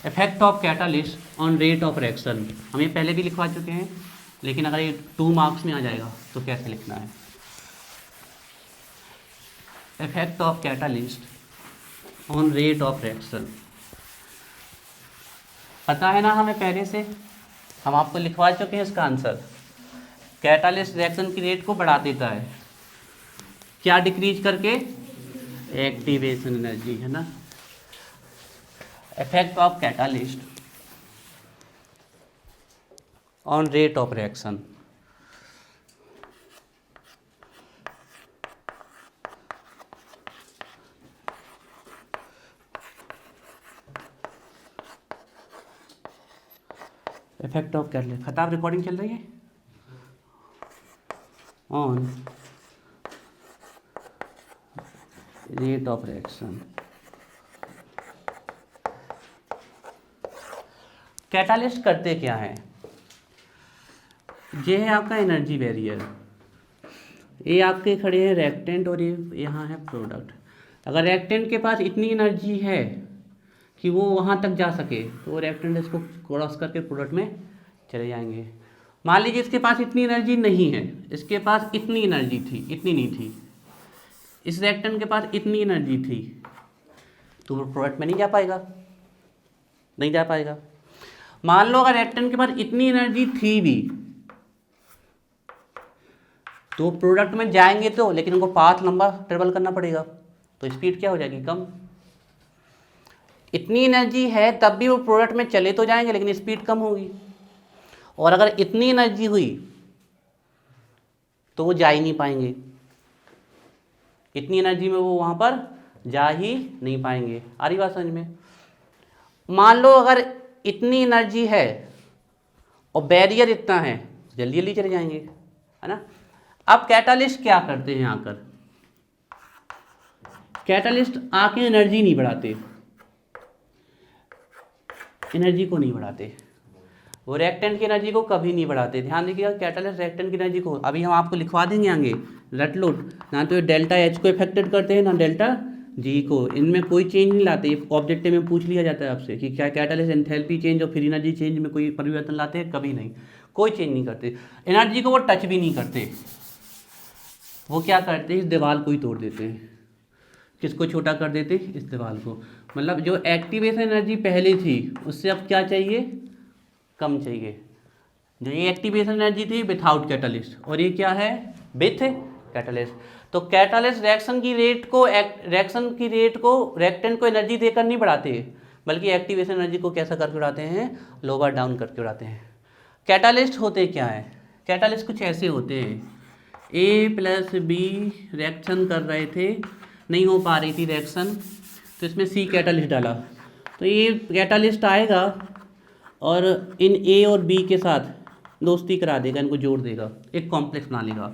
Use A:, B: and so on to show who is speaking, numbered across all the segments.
A: Effect of catalyst on rate of reaction, हम ये पहले भी लिखवा चुके हैं, लेकिन अगर ये 2 मार्क्स में आ जाएगा तो कैसे लिखना है। Effect of catalyst on rate of reaction, पता है ना हमें पहले से, हम आपको लिखवा चुके हैं इसका आंसर। कैटालिस्ट रिएक्शन की रेट को बढ़ा देता है, क्या डिक्रीज करके, एक्टिवेशन एनर्जी, है ना। Effect of catalyst on rate of reaction, effect of catalyst, खताब रिकॉर्डिंग चल रही है, on rate of reaction. Catalyst करते क्या है, ये है आपका एनर्जी बैरियर, ये आपके खड़े हैं रिएक्टेंट और ये यहाँ है प्रोडक्ट। अगर रिएक्टेंट के पास इतनी एनर्जी है कि वो वहाँ तक जा सके तो रिएक्टेंट इसको क्रॉस करके प्रोडक्ट में चले जाएंगे। मान लीजिए इसके पास इतनी एनर्जी नहीं है, इसके पास इतनी एनर्जी थी, इतनी नहीं थी, इस रिएक्टेंट के पास इतनी एनर्जी थी, तो वो प्रोडक्ट में नहीं जा पाएगा, नहीं जा पाएगा। मान लो अगर रिएक्टेंट के पास इतनी एनर्जी थी भी तो प्रोडक्ट में जाएंगे तो, लेकिन उनको पाथ लंबा ट्रेवल करना पड़ेगा, तो स्पीड क्या हो जाएगी, कम। इतनी एनर्जी है तब भी वो प्रोडक्ट में चले तो जाएंगे लेकिन स्पीड कम होगी, और अगर इतनी एनर्जी हुई तो वो जा ही नहीं पाएंगे, इतनी एनर्जी में वो वहाँ पर जा ही नहीं पाएंगे। आ रही बात समझ में। मान लो अगर इतनी एनर्जी है और बैरियर इतना है, जल्दी जल्दी चले जाएंगे, है ना। अब कैटालिस्ट क्या करते हैं, आकर कैटालिस्ट आके एनर्जी नहीं बढ़ाते, एनर्जी को नहीं बढ़ाते, वो रिएक्टेंट की एनर्जी को कभी नहीं बढ़ाते। ध्यान देखिएगा, कैटालिस्ट रिएक्टेंट की एनर्जी को, अभी हम आपको लिखवा देंगे आगे, रट लो, ना तो डेल्टा एच को इफेक्टेड करते हैं ना डेल्टा जी को, इनमें कोई चेंज नहीं लाते। ऑब्जेक्टिव में पूछ लिया जाता है आपसे कि क्या कैटालिस्ट एंथैल्पी चेंज और फ्री एनर्जी चेंज में कोई परिवर्तन लाते हैं, कभी नहीं, कोई चेंज नहीं करते। एनर्जी को वो टच भी नहीं करते, वो क्या करते हैं, इस दीवार को ही तोड़ देते हैं। किसको छोटा कर देते, इस दीवार को, मतलब जो एक्टिवेशन एनर्जी पहले थी उससे अब क्या चाहिए, कम चाहिए। जो ये एक्टिवेशन एनर्जी थी विथआउट कैटालिस्ट, और ये क्या है, विथ कैटालिस्ट। तो कैटालिस्ट रिएक्शन की रेट को रिएक्टेंट को एनर्जी देकर नहीं बढ़ाते, बल्कि एक्टिवेशन एनर्जी को कैसा करके बढ़ाते हैं, लोअर डाउन करके बढ़ाते हैं। कैटालिस्ट होते क्या है, कैटालिस्ट कुछ ऐसे होते हैं, ए प्लस बी रिएक्शन कर रहे थे, नहीं हो पा रही थी रिएक्शन, तो इसमें सी कैटालिस्ट डाला, तो ये कैटालिस्ट आएगा और इन ए और बी के साथ दोस्ती करा देगा, इनको जोड़ देगा, एक कॉम्प्लेक्स बना लेगा,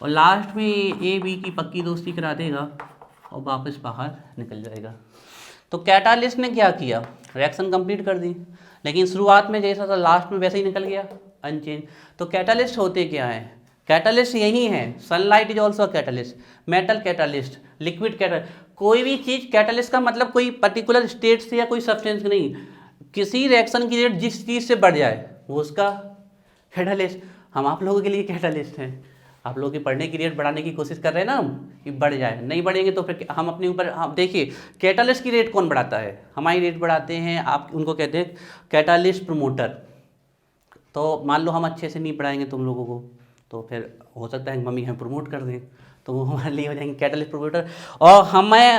A: और लास्ट में ए बी की पक्की दोस्ती करा देगा और वापस बाहर निकल जाएगा। तो कैटालिस्ट ने क्या किया, रिएक्शन कंप्लीट कर दी, लेकिन शुरुआत में जैसा था लास्ट में वैसे ही निकल गया, अनचेंज। तो कैटालिस्ट होते क्या है, कैटालिस्ट यही है, sunlight is also catalyst, metal catalyst, liquid catalyst, कोई भी चीज़ कैटालिस्ट का मतलब कोई पर्टिकुलर स्टेट से या कोई सब्सटेंस नहीं, किसी रिएक्शन की रेट जिस चीज़ से बढ़ जाए वो उसका कैटालिस्ट। हम आप लोगों के लिए कैटालिस्ट हैं, आप लोगों की पढ़ने की रेट बढ़ाने की कोशिश कर रहे हैं ना हम, कि बढ़ जाए, नहीं बढ़ेंगे तो फिर हम अपने ऊपर, हम देखिए कैटालिस्ट की रेट कौन बढ़ाता है, हमारी रेट बढ़ाते हैं, आप उनको कहते हैं कैटालिस्ट प्रमोटर। तो मान लो हम अच्छे से नहीं पढ़ाएंगे तुम लोगों को, तो फिर हो सकता है मम्मी हमें प्रमोट कर दें, तो वो हमारे लिए हो जाएंगे कैटालिस्ट प्रमोटर। और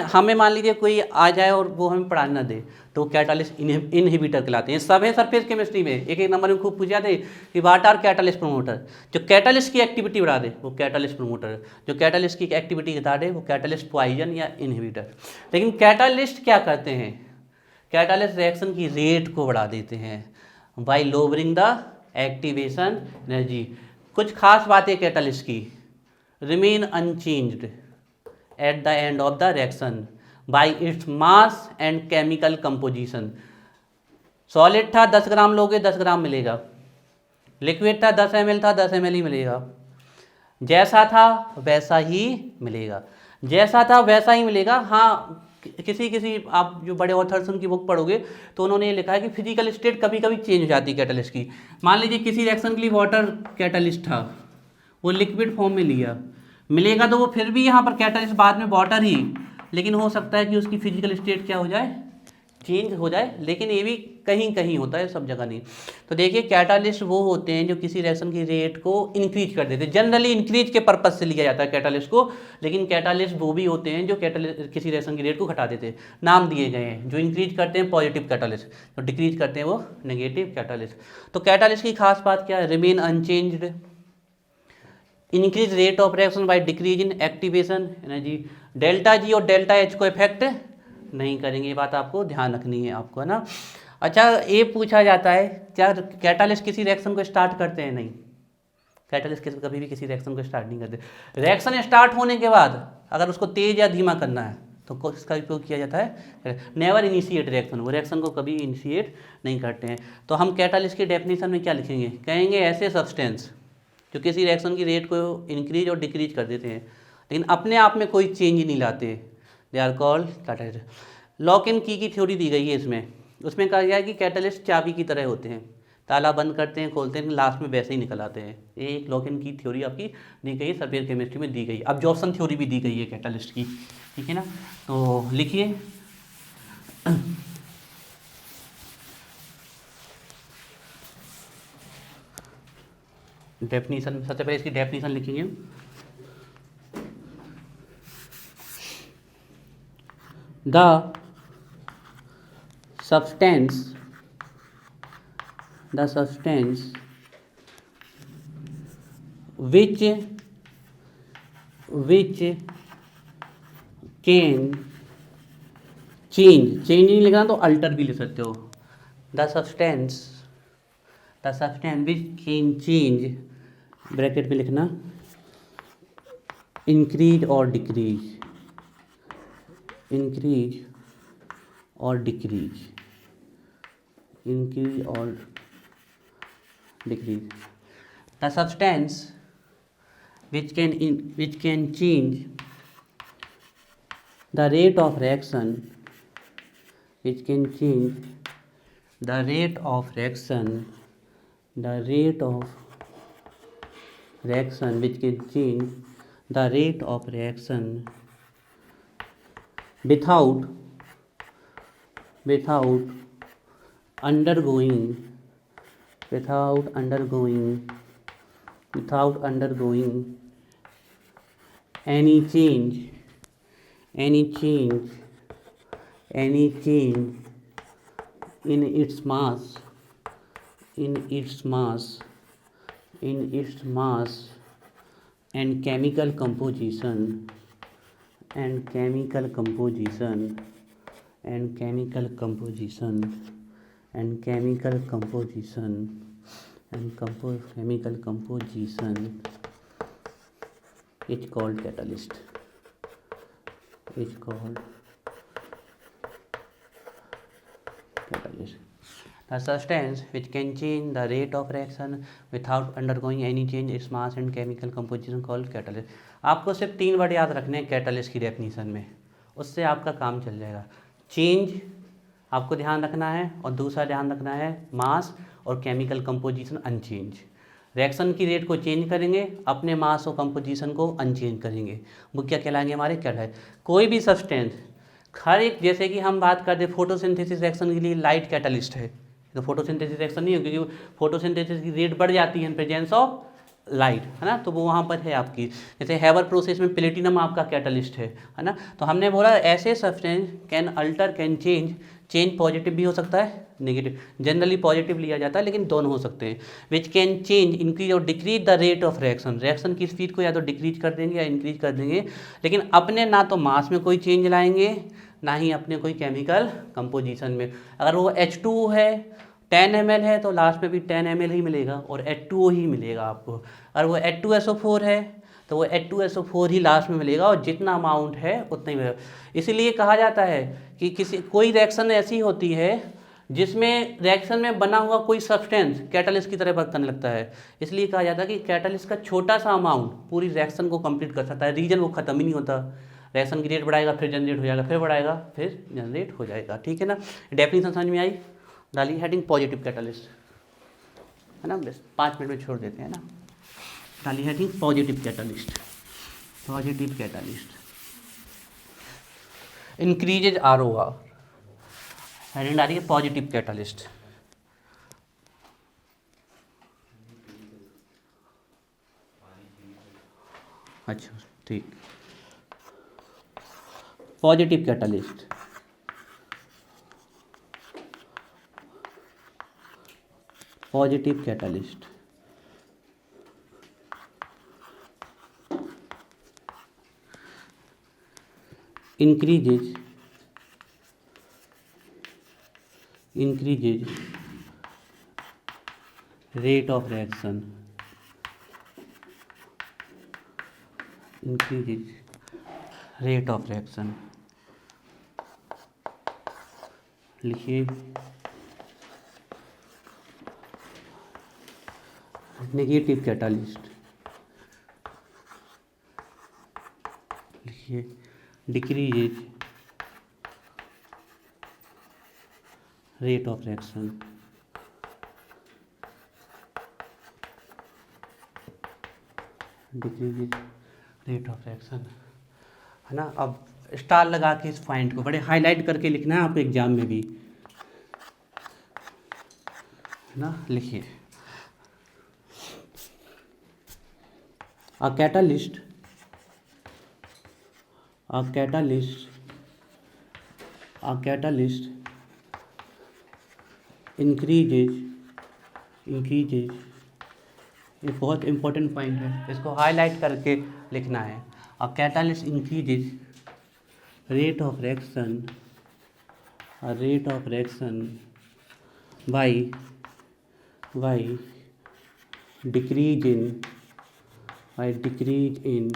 A: हमें मान लीजिए कोई आ जाए और वो हमें पढ़ा ना दे, तो कैटालिस्ट इनहिबिटर कहलाते हैं। सब है सरफेस केमिस्ट्री में, एक एक नंबर में खूब पूछा दे कि व्हाट आर कैटालिस्ट प्रमोटर। जो कैटालिस्ट की एक्टिविटी बढ़ा दे वो कैटालिस्ट प्रमोटर, जो कैटालिस्ट की एक्टिविटी घटा दे वो कैटालिस्ट पॉइजन या इनहिबिटर। लेकिन कैटालिस्ट क्या करते हैं, कैटालिस्ट रिएक्शन की रेट को बढ़ा देते हैं by lowering the activation energy. कुछ खास बातें कैटालिस्ट की, remain unchanged at the end of the reaction by its mass and chemical composition. Solid था 10 ग्राम लोगे 10 ग्राम मिलेगा, लिक्विड था 10 ml था 10 ml ही मिलेगा, जैसा था वैसा ही मिलेगा, जैसा था वैसा ही मिलेगा। हाँ किसी किसी आप जो बड़े ऑथर्स उनकी बुक पढ़ोगे तो उन्होंने ये लिखा है कि फिजिकल स्टेट कभी कभी चेंज हो जाती है कैटलिस्ट की। मान लीजिए किसी रिएक्शन के लिए वाटर कैटलिस्ट था, वो लिक्विड फॉर्म में लिया, मिलेगा तो वो फिर भी यहाँ पर कैटलिस्ट बाद में वाटर ही, लेकिन हो सकता है कि उसकी फिजिकल स्टेट क्या हो जाए, चेंज हो जाए, लेकिन ये भी कहीं कहीं होता है, सब जगह नहीं। तो देखिए कैटालिस्ट वो होते हैं जो किसी रिएक्शन की रेट को इंक्रीज कर देते हैं, जनरली इंक्रीज के पर्पज से लिया जाता है कैटालिस्ट को, लेकिन कैटालिस्ट वो भी होते हैं जो किसी रिएक्शन की रेट को घटा देते हैं। नाम दिए गए हैं, जो इंक्रीज करते हैं पॉजिटिव कैटालिस्ट, जो डिक्रीज करते हैं वो नेगेटिव कैटालिस्ट। तो कैटालिस्ट की खास बात क्या है, remain unchanged, increase rate of reaction by decrease in activation energy, delta G और डेल्टा एच को इफेक्ट नहीं करेंगे, ये बात आपको ध्यान रखनी है आपको, है ना। अच्छा, ये पूछा जाता है क्या कैटालिस्ट किसी रिएक्शन को स्टार्ट करते हैं? नहीं, कैटालिस्ट कभी भी किसी रिएक्शन को स्टार्ट नहीं करते। रिएक्शन स्टार्ट होने के बाद अगर उसको तेज या धीमा करना है तो इसका उपयोग किया जाता है, नेवर इनिशिएट रिएक्शन, वो रिएक्शन को कभी इनिशिएट नहीं करते हैं। तो हम कैटालिस्ट की डेफिनेशन में क्या लिखेंगे, कहेंगे ऐसे सब्सटेंस जो किसी रिएक्शन की रेट को इंक्रीज और डिक्रीज कर देते हैं लेकिन अपने आप में कोई चेंज नहीं लाते, they are called catalyst. Lock and key theory दी गई है इसमें, उसमें कहा गया है कि कैटालिस्ट चाबी की तरह होते हैं, ताला बंद करते हैं खोलते हैं लास्ट में वैसे ही निकल आते हैं। ये एक लॉक एंड की थ्योरी आपकी दी गई है, सर्फेस केमिस्ट्री में दी गई है। अब्जॉर्प्शन थ्योरी भी दी गई है कैटालिस्ट की, ठीक है ना। तो लिखिए डेफिनेशन, सबसे पहले इसकी डेफिनेशन लिखेंगे। The substance which can change नहीं लिखना तो अल्टर भी लिख सकते हो, the substance which can change, bracket में लिखना, इंक्रीज और डिक्रीज, इंक्रीज और डिक्रीज, इंक्रीज और decrease, the substance which can change the rate of reaction, which can change the rate of reaction, the rate of reaction, which can change the rate of reaction without undergoing any change in its mass and chemical composition is called catalyst. The substance which can change the rate of reaction without undergoing any change in its mass and chemical composition called catalyst. आपको सिर्फ 3 word याद रखने हैं catalyst की definition में, उससे आपका काम चल जाएगा। चेंज आपको ध्यान रखना है और दूसरा ध्यान रखना है मास और केमिकल कंपोजिशन अनचेंज। रिएक्शन की रेट को चेंज करेंगे, अपने मास और कंपोजिशन को अनचेंज करेंगे, वो क्या कहलाएंगे हमारे कैटालिस्ट। कोई भी सब्सटेंस हर एक, जैसे कि हम बात करते हैं फोटोसिंथेसिस रिएक्शन के लिए लाइट कैटालिस्ट है, तो फोटोसिंथेसिस रिएक्शन नहीं हो क्योंकि फोटोसिंथेसिस की रेट बढ़ जाती है इन प्रेजेंस ऑफ लाइट, है ना, तो वो वहाँ पर है आपकी। जैसे हैबर प्रोसेस में प्लेटिनम आपका कैटालिस्ट है ना। तो हमने बोला ऐसे substance can alter, can change positive भी हो सकता है नेगेटिव, जनरली पॉजिटिव लिया जाता है लेकिन दोनों हो सकते हैं। विच कैन चेंज, इंक्रीज और decrease the rate of reaction की स्पीड को या तो डिक्रीज कर देंगे या इंक्रीज कर देंगे, लेकिन अपने ना तो मास में कोई चेंज लाएंगे ना ही अपने कोई केमिकल कंपोजिशन में। अगर वो H2O है 10 ml है तो लास्ट में भी 10 ml ही मिलेगा और H2O ही मिलेगा आपको। अगर वो H2SO4 है तो वो H2SO4 ही लास्ट में मिलेगा और जितना अमाउंट है उतना ही मिलेगा। इसीलिए कहा जाता है कि कोई रिएक्शन ऐसी होती है जिसमें रिएक्शन में बना हुआ कोई सब्सटेंस कैटालिस्ट की तरह वर्क करने लगता है, इसलिए कहा जाता है कि कैटालिस्ट का छोटा सा अमाउंट पूरी रिएक्शन को कंप्लीट कर सकता है। रीजन वो ख़त्म ही नहीं होता, रिएक्शन की रेट बढ़ाएगा फिर जनरेट हो जाएगा, फिर बढ़ाएगा फिर जनरेट हो जाएगा, ठीक है ना। डेफिनेशन समझ में आई। डालिए हेडिंग पॉजिटिव कैटालिस्ट, है ना, बस 5 मिनट में छोड़ देते हैं ना। डालिए heading positive catalyst, positive catalyst increases ROR, heading डालिए पॉजिटिव कैटालिस्ट। अच्छा ठीक, positive catalyst, positive catalyst increases rate of reaction, increases rate of reaction, लिखिए नेगेटिव कैटालिस्ट, लिखिए decreases rate of reaction, decreases rate of reaction, है ना। अब star लगा के इस पॉइंट को बड़े हाईलाइट करके लिखना है आपको एग्जाम में भी, है ना। लिखिए a catalyst increases, ये बहुत इंपॉर्टेंट पॉइंट है, इसको हाईलाइट करके लिखना है। a catalyst increases rate of reaction by decrease in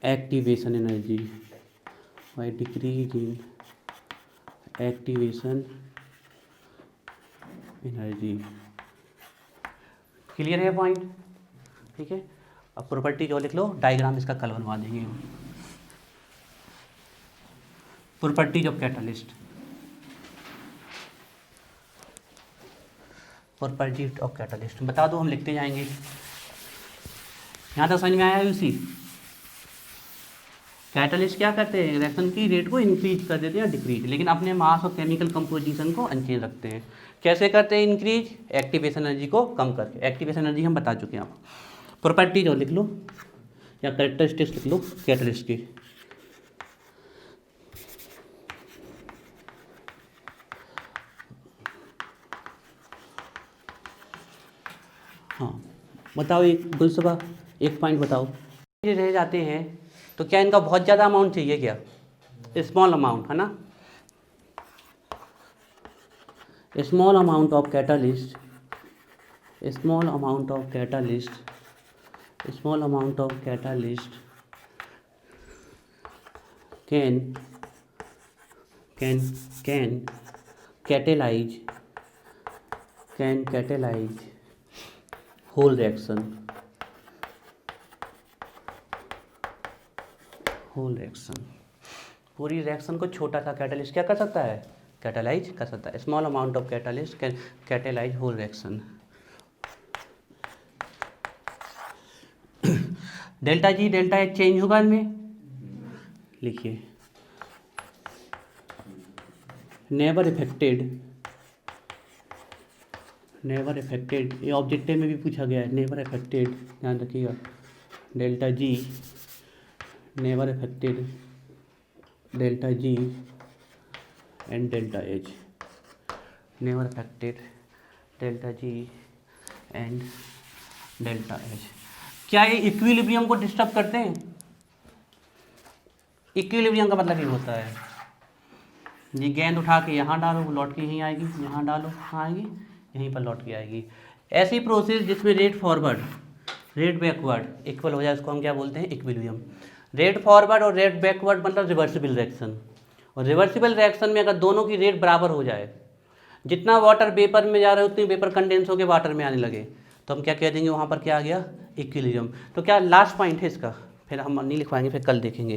A: activation energy, by decrease in activation energy। Clear है पॉइंट, ठीक है। अब प्रॉपर्टी जो लिख लो, डायग्राम इसका कल बनवा देंगे। Properties of catalyst, properties of catalyst बता दो, हम लिखते जाएंगे। यहाँ तक समझ में आया उसी। कैटालिस्ट क्या करते हैं, रिएक्शन की रेट को इंक्रीज कर देते हैं या डिक्रीज, लेकिन अपने मास और केमिकल कंपोजिशन को अनचेंज रखते हैं। कैसे करते हैं इंक्रीज, एक्टिवेशन एनर्जी को कम करके। एक्टिवेशन एनर्जी हम बता चुके हैं आपको। प्रॉपर्टीज और लिख लो या कैरेक्टरिस्टिक्स लिख लो कैटालिस्ट की। हाँ बताओ, एक गुलसबा एक पॉइंट बताओ। ये रह जाते हैं तो क्या इनका बहुत ज़्यादा अमाउंट चाहिए क्या, स्मॉल अमाउंट, है ना। Small amount of catalyst can catalyze whole reaction, पूरी रिएक्शन को छोटा सा कैटालिस्ट क्या कर सकता है, कैटालाइज कर सकता है। Small amount of catalyst can catalyse whole reaction. Delta G delta H change होगा इनमें, लिखिए नेवर इफेक्टेड, ये ऑब्जेक्टिव में भी पूछा गया है, नेवर इफेक्टेड, ध्यान रखिएगा। Delta G never affected, delta G and delta H, never affected delta G and delta H. क्या ये इक्विलिब्रियम को डिस्टर्ब करते हैं? इक्विलिब्रियम का मतलब ये होता है, ये गेंद उठा के यहाँ डालो, लौट के यहीं आएगी, यहाँ डालो कहाँ आएगी, यहीं पर लौट के आएगी। ऐसी प्रोसेस जिसमें rate forward rate backward equal हो जाए, उसको हम क्या बोलते हैं, इक्विलिब्रियम। रेट फॉरवर्ड और रेट बैकवर्ड मतलब रिवर्सिबल रिएक्शन, और रिवर्सिबल रिएक्शन में अगर दोनों की रेट बराबर हो जाए, जितना वाटर वेपर में जा रहा है उतनी वेपर कंडेंस होकर वाटर में आने लगे, तो हम क्या कह देंगे, वहाँ पर क्या आ गया, इक्विलिब्रियम। तो क्या लास्ट पॉइंट है इसका, फिर हम नहीं लिखवाएंगे, फिर कल देखेंगे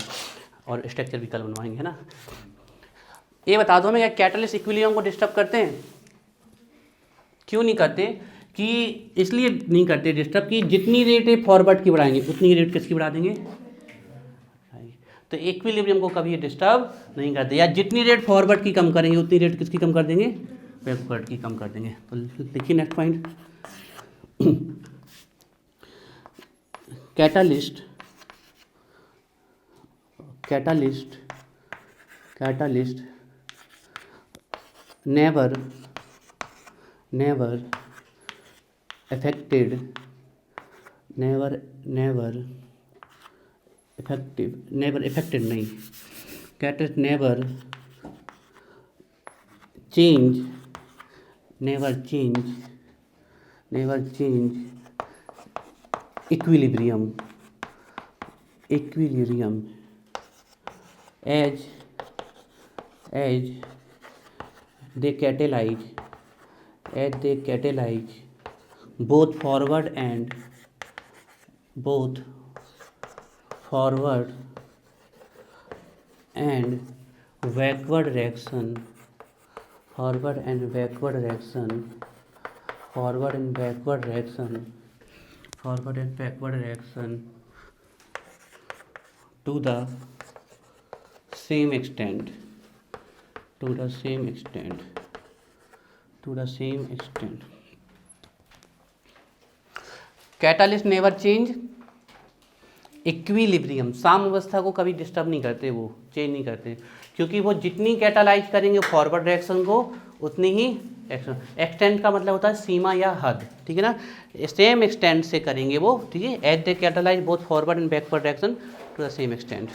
A: और स्ट्रक्चर भी कल बनवाएंगे, है ना। ये बता दो हमें, क्या कैटलिस्ट इक्विलिब्रियम को डिस्टर्ब करते हैं? क्यों नहीं करते? कि इसलिए नहीं करते डिस्टर्ब कि जितनी रेट फॉरवर्ड की बढ़ाएंगे उतनी रेट किसकी बढ़ा देंगे? तो इक्विलिब्रियम को कभी डिस्टर्ब नहीं करते, या जितनी रेट फॉरवर्ड की कम करेंगे उतनी रेट किसकी कम कर देंगे? बैकवर्ड की कम कर देंगे। तो देखिए next point, catalyst never affected नहीं, catalyst never change equilibrium as they catalyze both forward and backward reaction to the same extent catalyst never change equilibrium, साम्यावस्था को कभी डिस्टर्ब नहीं करते, वो चेंज नहीं करते, क्योंकि वो जितनी कैटालाइज करेंगे फॉरवर्ड रिएक्शन को उतनी ही एक्सटेंट का मतलब होता है सीमा या हद, ठीक है ना, सेम एक्सटेंट से करेंगे वो, ठीक है, at the catalyse both forward and backward reaction to the same extent.